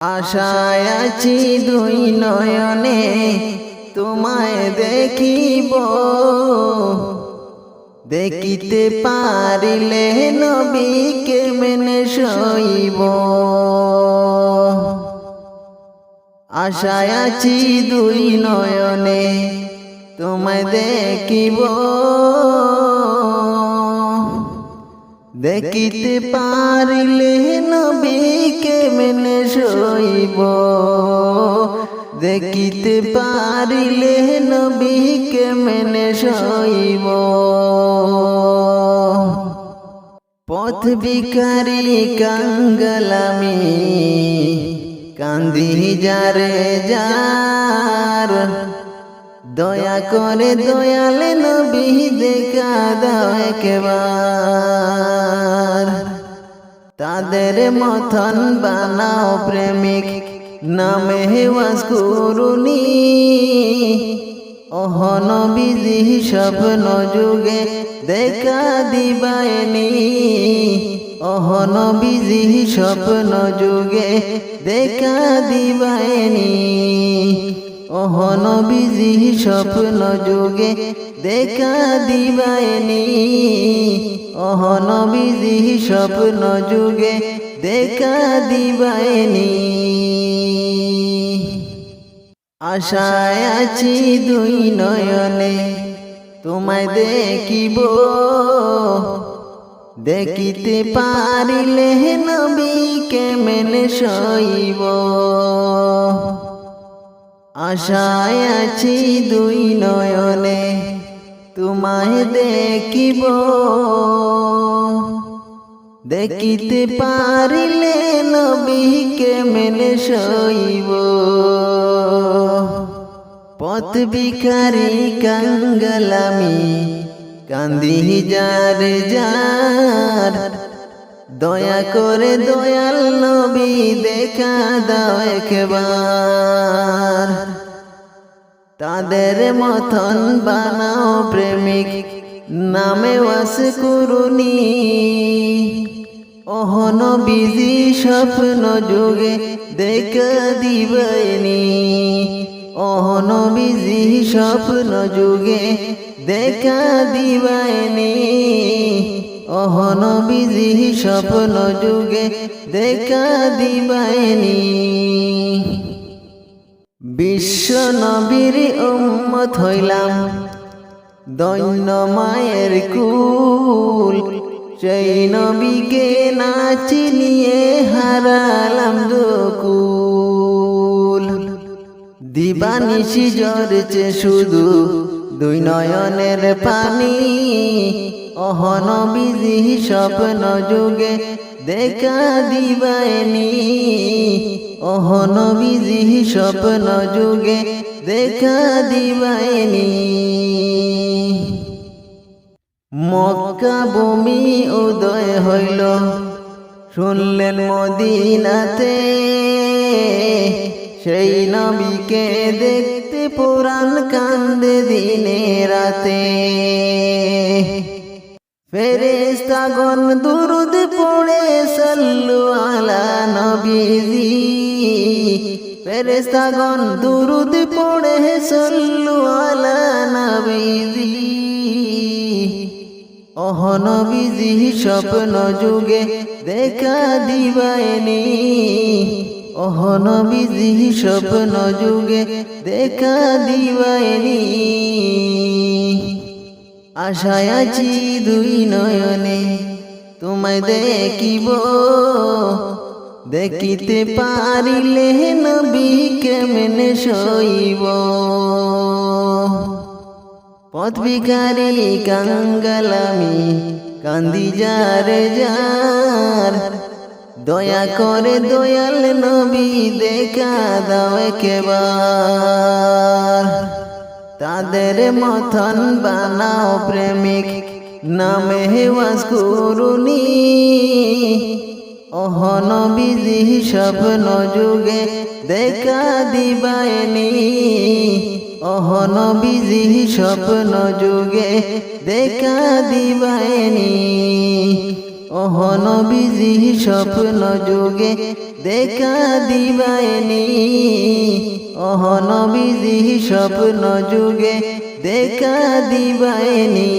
আশায় আছি দুই নয়নে তোমায় দেখিব, দেখিতে পারিলে নবীকে মেনে সইব। আশায় আছি দুই নয়নে তোমায় দেখিব, দেখিতে পারিলে নবীকে মেনে সইব, দেখিতে পারিলে নবীকে মেনে সইব। পথ ভিখারি কাঙ্গালামি কান্দি যারে যার, দয়া করে দয়াল নবী দেখা দাও একবার। তাদের মতন বানাও প্রেমিক নামে ওয়াজ করুনি, ওহ নবীজি স্বপ্ন যুগে দেখা দিবায়নি, ওহ নবীজি স্বপ্ন যুগে দেখা দিবায়নি, ওহ নবীজি স্বপ্ন যুগে দেখা দিবায়নি, ওহ নবীজি স্বপ্ন যুগে দেখা দিবায়নি। আশায় আছি দুই নয়নে তোমায় দেখিব, দেখিতে পারিলে নবীকে মেনে সইব। আশায় আছি দুই নয়নে তোমায় দেখিব, দেখিতে পারিলে নবীকে মেনে সইব। পথ ভিখারি কাঙ্গালামি কান্দি যারে যার, দয়া করে দয়াল নবী দেখা দাও একবার। তাদের মতন বানাও প্রেমিক নামে ওয়াজ করুনি, ওহ নবীজি স্বপ্ন যুগে দেখা দিবায়নি, ওহ নবীজি স্বপ্ন যুগে দেখা দিবায়নি, ওহ নবীজি স্বপ্ন যুগে দেখা দিবায়নি। বিশ্ব নবীর উম্মত হইলাম দৈন্য মায়ের কুল, সেই নবীকে না চিনিয়ে হারালাম দুকুল। দিবানিশি ঝরছে শুধু দুই নয়নের পানি, ওহ নবীজি স্বপ্ন যুগে দেখা দিবায়নি, ওহ নবীজি স্বপ্ন যুগে দেখা দিবায়নি। মক্কা ভূমি উদয় হইল শুনলেন মদিনাতে, সেই নবীকে দেখতে পুরাণ কান্দে দিনে রাতে। ফেরেশতাগণ দুরুদ পড়ে সাল্লু আলা নবীজি, ফেরেশতাগণ দুরুদ পড়ে সাল্লু আলা নবীজি, ওহ নবীজি স্বপ্ন যুগে দেখা দিবায়নি, ওহ নবীজি স্বপ্ন যুগে দেখা দিবায়নি। আশায় আছি দুই নয়নে তোমায় দেখিব, দেখিতে পারিলে নবীকে মেনে সইব। পথ ভিখারি কাঙ্গালামি কান্দি যারে যার, দয়া করে দয়াল নবী দেখা দাও একবার। তাদের মতন বানাও প্রেমিক নামে ওয়াজ করুনি, ওহ নবীজি স্বপ্ন যুগে দেখা দিবায়নি, ওহ নবীজি স্বপ্ন যুগে দেখা দিবায়নি, ওহ নবীজি স্বপ্ন যুগে দেখা দিবায়নি ওহ নবীজি স্বপ্ন যুগে দেখা দিবায়নি